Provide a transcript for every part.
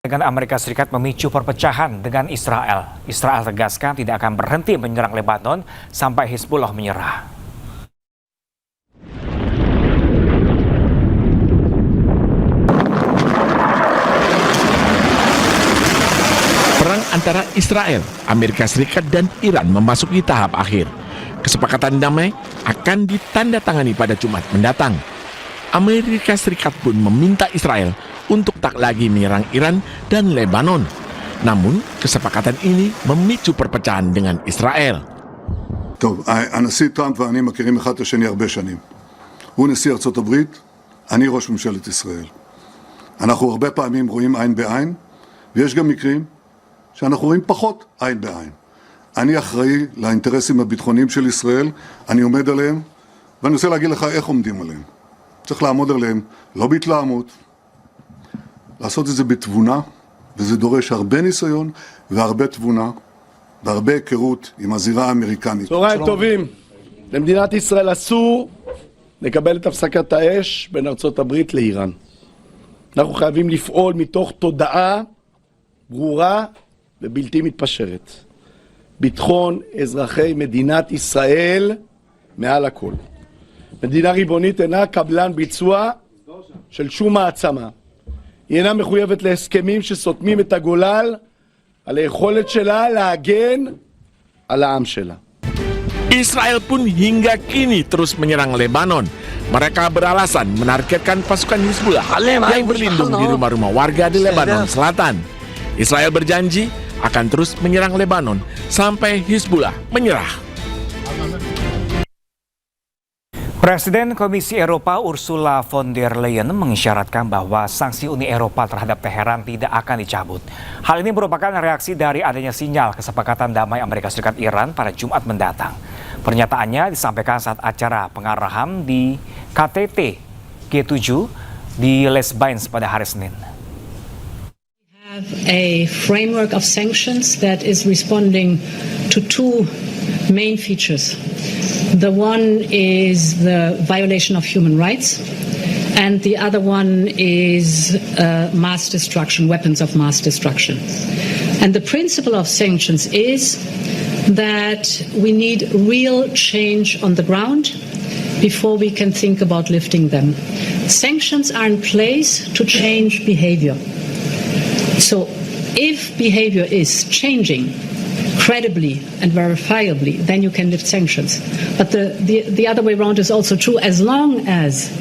Dengan Amerika Serikat memicu perpecahan dengan Israel. Israel tegaskan tidak akan berhenti menyerang Lebanon sampai Hizbullah menyerah. Perang antara Israel, Amerika Serikat, dan Iran memasuki tahap akhir. Kesepakatan damai akan ditandatangani pada Jumat mendatang. Amerika Serikat pun meminta Israel untuk tak lagi menyerang Iran dan Lebanon. Namun, kesepakatan ini memicu perpecahan dengan Israel. טוב, הנשיא טראמפ ואני מכירים אחד את השני הרבה שנים. הוא נשיא ארצות הברית, אני ראש ממשלת ישראל. אנחנו הרבה פעמים רואים עין בעין, ויש גם מקרים שאנחנו רואים פחות עין בעין. אני אחראי לאינטרסים הביטחוניים של ישראל, אני עומד עליהם, ואני רוצה להגיד לך איך עומדים עליהם. צריך לעמוד עליהם, לא בהתלהמות, לעשות את זה בתבונה, וזה דורש הרבה ניסיון והרבה תבונה, והרבה היכרות עם הזירה האמריקנית. צהריים טובים. למדינת ישראל אסור לקבל את הפסקת האש בין ארצות הברית לאיראן. אנחנו חייבים לפעול מתוך תודעה ברורה ובלתי מתפשרת. ביטחון אזרחי מדינת ישראל מעל הכל. מדינה ריבונית אינה קבלן ביצוע של שום מעצמה. היא אינה מחויבת להסכמים שסותמים את הגולל על היכולת שלה להגן על העם שלה. Israel pun hingga kini terus menyerang Lebanon. Mereka beralasan menargetkan pasukan Hizbullah yang berlindung di rumah-rumah warga di Lebanon Selatan. Israel berjanji akan terus menyerang Lebanon sampai Hizbullah menyerah. Presiden Komisi Eropa Ursula von der Leyen mengisyaratkan bahwa sanksi Uni Eropa terhadap Teheran tidak akan dicabut. Hal ini merupakan reaksi dari adanya sinyal kesepakatan damai Amerika Serikat Iran pada Jumat mendatang. Pernyataannya disampaikan saat acara pengarahan di KTT G7 di Les Bains pada hari Senin. We have a framework of sanctions that is responding to two main features. The one is the violation of human rights, and the other one is mass destruction, weapons of mass destruction. And the principle of sanctions is that we need real change on the ground before we can think about lifting them. Sanctions are in place to change behavior. So if behavior is changing credibly and verifiably, then you can lift sanctions. But the other way around is also true. As long as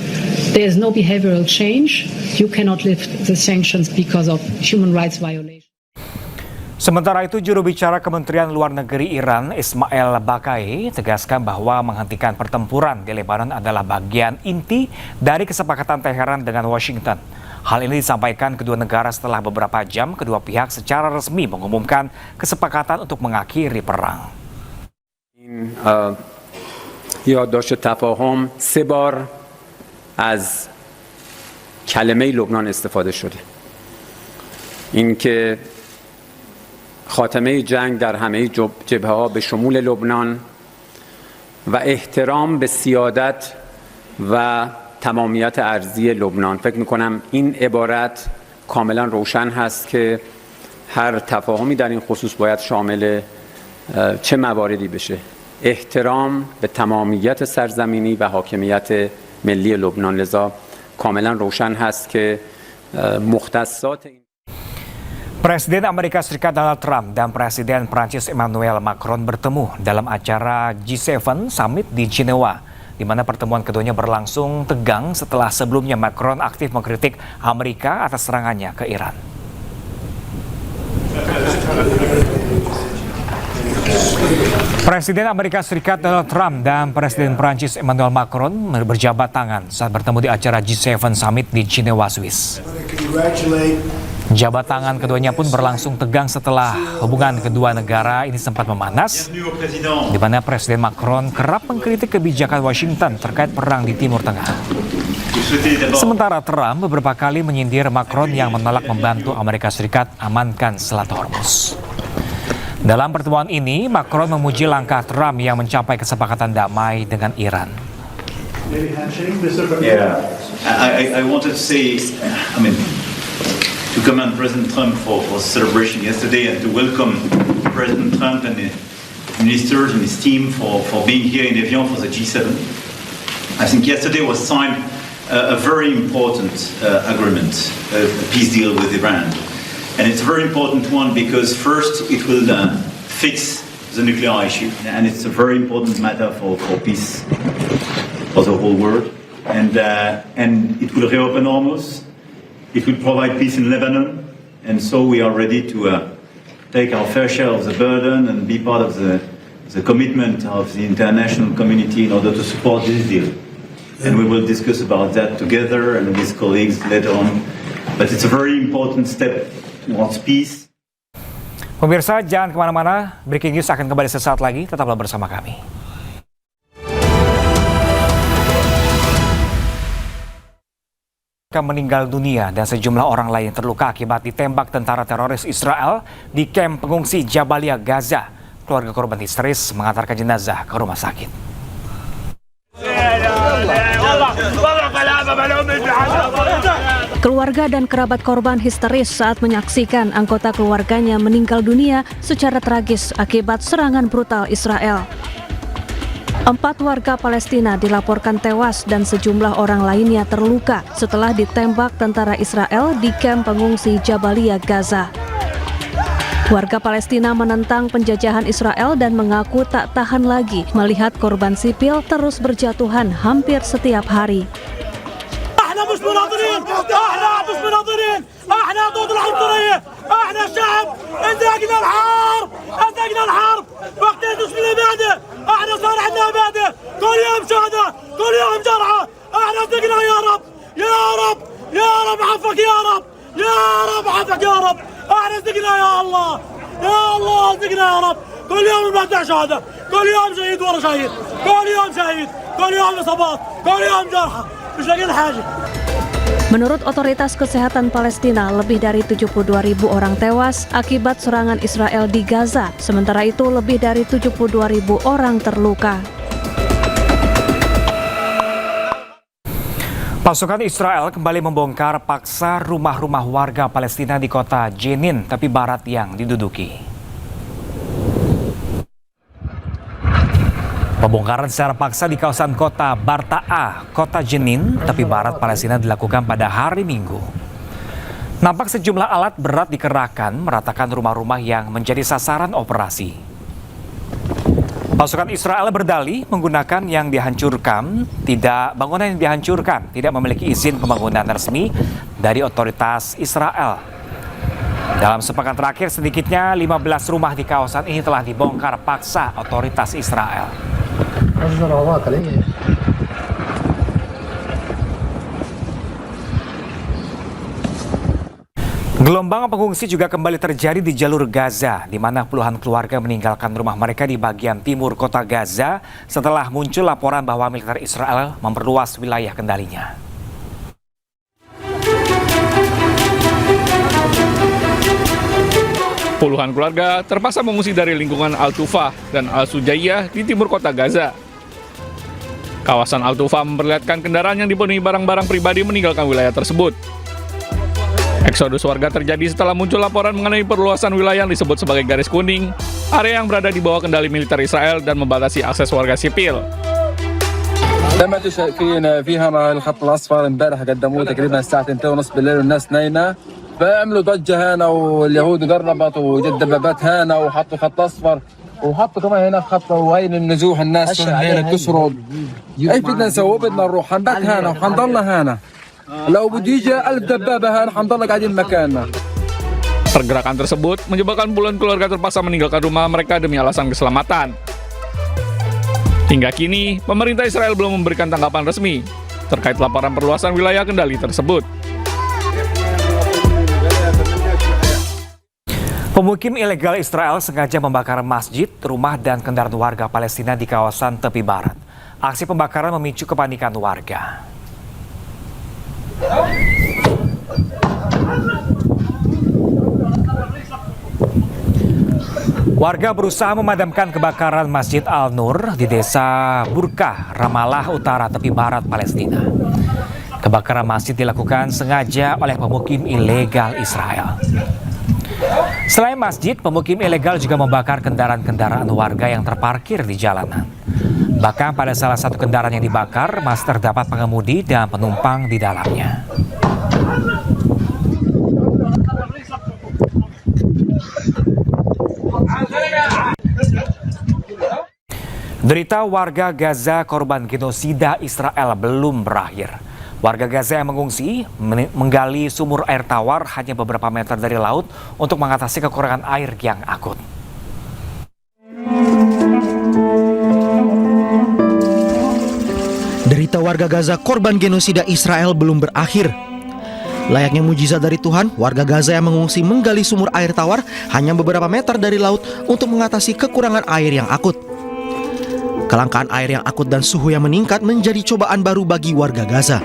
there is no behavioral change, you cannot lift the sanctions because of human rights violation. Sementara itu, juru bicara Kementerian Luar Negeri Iran, Ismail Baqai, tegaskan bahwa menghentikan pertempuran di Lebanon adalah bagian inti dari kesepakatan Teheran dengan Washington. Hal ini disampaikan kedua negara setelah beberapa jam kedua pihak secara resmi mengumumkan kesepakatan untuk mengakhiri perang. یادداشت تفاهم 3 بار از کلمه لبنان استفاده شده. اینکه خاتمه جنگ در همه جبهه‌ها به شمول لبنان و احترام به سیادت و تمامیت ارضی لبنان. فکر میکنم این عبارت کاملا روشن هست که هر تفاهمی در این خصوص باید شامل چه مواردی بشه. احترام به تمامیت سرزمینی و حاکمیت ملی لبنان. لذا کاملا روشن هست که مختصات این Presiden Amerika Serikat Donald Trump dan Presiden Prancis Emmanuel Macron bertemu dalam acara G7 Summit di Jenewa, di mana pertemuan keduanya berlangsung tegang setelah sebelumnya Macron aktif mengkritik Amerika atas serangannya ke Iran. Presiden Amerika Serikat Donald Trump dan Presiden Prancis Emmanuel Macron berjabat tangan saat bertemu di acara G7 Summit di Jenewa, Swiss. Jabat tangan keduanya pun berlangsung tegang setelah hubungan kedua negara ini sempat memanas, di mana Presiden Macron kerap mengkritik kebijakan Washington terkait perang di Timur Tengah. Sementara Trump beberapa kali menyindir Macron yang menolak membantu Amerika Serikat amankan Selat Hormuz. Dalam pertemuan ini, Macron memuji langkah Trump yang mencapai kesepakatan damai dengan Iran. Yeah, I wanted to see, to commend President Trump for the celebration yesterday and to welcome President Trump and the ministers and his team for being here in Evian for the G7. I think yesterday was signed a very important agreement, a peace deal with Iran. And it's a very important one because first it will fix the nuclear issue, and it's a very important matter for peace for the whole world. And it will reopen Hormuz. It will provide peace in Lebanon, and so we are ready to take our fair share of the burden and be part of the commitment of the international community in order to support this deal. And we will discuss about that together and with colleagues later on. But it's a very important step towards peace. Pemirsa, jangan kemana-mana, Breaking News akan kembali sesaat lagi, tetaplah bersama kami. Meninggal dunia dan sejumlah orang lain terluka akibat ditembak tentara teroris Israel di kamp pengungsi Jabalia, Gaza. Keluarga korban histeris mengantarkan jenazah ke rumah sakit. Keluarga dan kerabat korban histeris saat menyaksikan anggota keluarganya meninggal dunia secara tragis akibat serangan brutal Israel. 4 warga Palestina dilaporkan tewas dan sejumlah orang lainnya terluka setelah ditembak tentara Israel di kamp pengungsi Jabalia, Gaza. Warga Palestina menentang penjajahan Israel dan mengaku tak tahan lagi melihat korban sipil terus berjatuhan hampir setiap hari. Menurut otoritas kesehatan Palestina, lebih dari 72.000 orang tewas akibat serangan Israel di Gaza. Sementara itu, lebih dari 72.000 orang terluka. Pasukan Israel kembali membongkar paksa rumah-rumah warga Palestina di kota Jenin, tepi barat yang diduduki. Pembongkaran secara paksa di kawasan kota Barta'a, kota Jenin, tepi barat Palestina dilakukan pada hari Minggu. Nampak sejumlah alat berat dikerahkan meratakan rumah-rumah yang menjadi sasaran operasi. Pasukan Israel berdalih menggunakan bangunan yang dihancurkan tidak memiliki izin pembangunan resmi dari otoritas Israel. Dalam sepekan terakhir, sedikitnya 15 rumah di kawasan ini telah dibongkar paksa otoritas Israel. Gelombang pengungsi juga kembali terjadi di jalur Gaza, di mana puluhan keluarga meninggalkan rumah mereka di bagian timur kota Gaza setelah muncul laporan bahwa militer Israel memperluas wilayah kendalinya. Puluhan keluarga terpaksa mengungsi dari lingkungan Al-Tufah dan Al-Sujayyah di timur kota Gaza. Kawasan Al-Tufah memperlihatkan kendaraan yang dipenuhi barang-barang pribadi meninggalkan wilayah tersebut. Eksodus warga terjadi setelah muncul laporan mengenai perluasan wilayah yang disebut sebagai garis kuning, area yang berada di bawah kendali militer Israel dan membatasi akses warga sipil. لما تشاركين فيها مع الخط الأصفر امبارح قدموه تقريبا الساعة 2:30 بالليل والناس نايمة فعملوا ضجة هنا واليهود قربت وجد دبابات هنا وحطوا خط أصفر وحطوا كمان هنا خط وين النزوح الناس هنا تسرد ايش بدنا نسوي بدنا نروح حنبات هنا وحنضل هنا لو بده يجي 1000 دبابة هنا حنضل قاعدين مكاننا. Pergerakan tersebut menyebabkan puluhan keluarga terpaksa meninggalkan rumah mereka demi alasan keselamatan. Hingga kini, pemerintah Israel belum memberikan tanggapan resmi terkait laporan perluasan wilayah kendali tersebut. Pemukim ilegal Israel sengaja membakar masjid, rumah, dan kendaraan warga Palestina di kawasan tepi barat. Aksi pembakaran memicu kepanikan warga. Warga berusaha memadamkan kebakaran Masjid Al-Nur di desa Burkah, Ramallah Utara, tepi barat Palestina. Kebakaran masjid dilakukan sengaja oleh pemukim ilegal Israel. Selain masjid, pemukim ilegal juga membakar kendaraan-kendaraan warga yang terparkir di jalanan. Bahkan pada salah satu kendaraan yang dibakar, masih terdapat pengemudi dan penumpang di dalamnya. Derita warga Gaza korban genosida Israel belum berakhir. Warga Gaza yang mengungsi menggali sumur air tawar hanya beberapa meter dari laut untuk mengatasi kekurangan air yang akut. Derita warga Gaza korban genosida Israel belum berakhir. Layaknya mujizat dari Tuhan, warga Gaza yang mengungsi menggali sumur air tawar hanya beberapa meter dari laut untuk mengatasi kekurangan air yang akut. Kelangkaan air yang akut dan suhu yang meningkat menjadi cobaan baru bagi warga Gaza.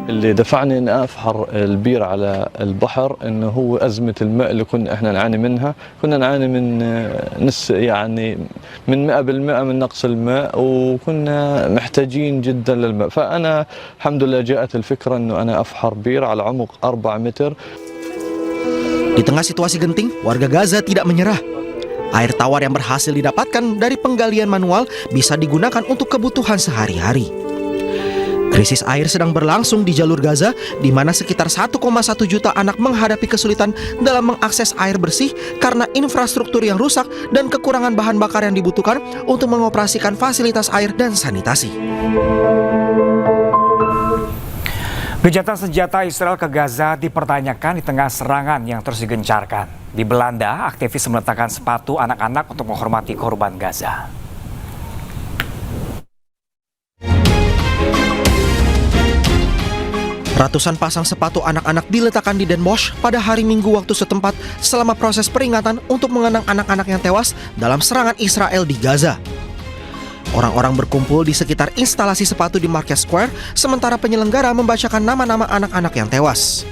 اللي دفعني اني افحر البير على البحر انه هو ازمه الماء اللي كنا احنا نعاني منها، كنا نعاني من يعني من 100% من نقص الماء وكنا محتاجين جدا للماء، فانا الحمد لله جاءت الفكره انه انا افحر بير على عمق 4 متر. Di tengah situasi genting, warga Gaza tidak menyerah. Air tawar yang berhasil didapatkan dari penggalian manual bisa digunakan untuk kebutuhan sehari-hari. Krisis air sedang berlangsung di jalur Gaza, di mana sekitar 1,1 juta anak menghadapi kesulitan dalam mengakses air bersih karena infrastruktur yang rusak dan kekurangan bahan bakar yang dibutuhkan untuk mengoperasikan fasilitas air dan sanitasi. Gencatan senjata Israel ke Gaza dipertanyakan di tengah serangan yang terus digencarkan. Di Belanda, aktivis meletakkan sepatu anak-anak untuk menghormati korban Gaza. Ratusan pasang sepatu anak-anak diletakkan di Den Bosch pada hari Minggu waktu setempat selama proses peringatan untuk mengenang anak-anak yang tewas dalam serangan Israel di Gaza. Orang-orang berkumpul di sekitar instalasi sepatu di Market Square, sementara penyelenggara membacakan nama-nama anak-anak yang tewas.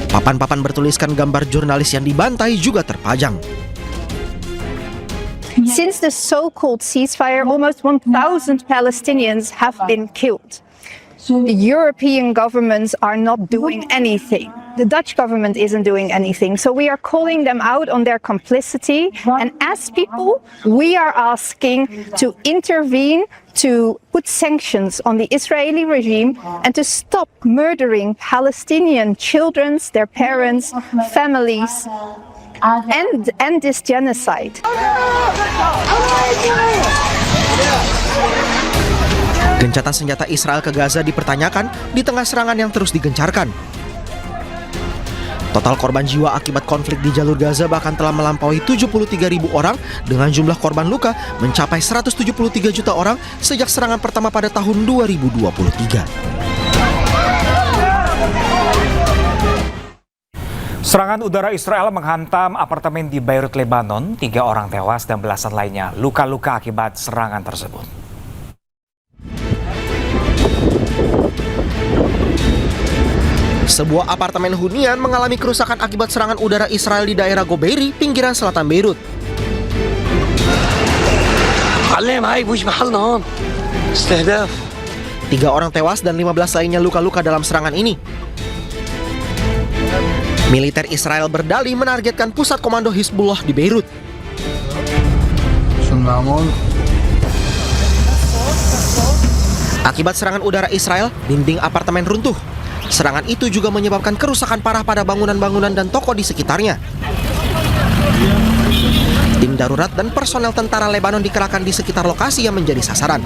Papan-papan bertuliskan gambar jurnalis yang dibantai juga terpajang. Since the so-called ceasefire, almost 1,000 Palestinians have been killed. The European governments are not doing anything. The Dutch government isn't doing anything. So we are calling them out on their complicity. And as people, we are asking to intervene, to put sanctions on the Israeli regime and to stop murdering Palestinian children, their parents, families, and end this genocide. Gencatan senjata Israel ke Gaza dipertanyakan di tengah serangan yang terus digencarkan. Total korban jiwa akibat konflik di jalur Gaza bahkan telah melampaui 73.000 orang dengan jumlah korban luka mencapai 173 juta orang sejak serangan pertama pada tahun 2023. Serangan udara Israel menghantam apartemen di Beirut, Lebanon. 3 orang tewas dan belasan lainnya luka-luka akibat serangan tersebut. Sebuah apartemen hunian mengalami kerusakan akibat serangan udara Israel di daerah Goberi, pinggiran selatan Beirut. 3 orang tewas dan 15 lainnya luka-luka dalam serangan ini. Militer Israel berdalih menargetkan pusat komando Hizbullah di Beirut. Akibat serangan udara Israel, dinding apartemen runtuh. Serangan itu juga menyebabkan kerusakan parah pada bangunan-bangunan dan toko di sekitarnya. Tim darurat dan personel tentara Lebanon dikerahkan di sekitar lokasi yang menjadi sasaran.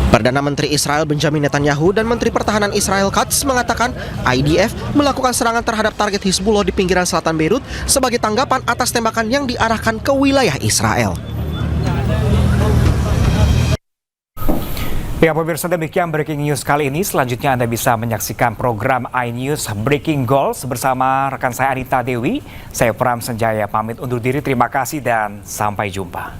Perdana Menteri Israel Benjamin Netanyahu dan Menteri Pertahanan Israel Katz mengatakan IDF melakukan serangan terhadap target Hizbullah di pinggiran selatan Beirut sebagai tanggapan atas tembakan yang diarahkan ke wilayah Israel. Ya pemirsa, demikian breaking news kali ini. Selanjutnya Anda bisa menyaksikan program iNews Breaking Goals bersama rekan saya Anita Dewi. Saya Pram Senjaya pamit undur diri. Terima kasih dan sampai jumpa.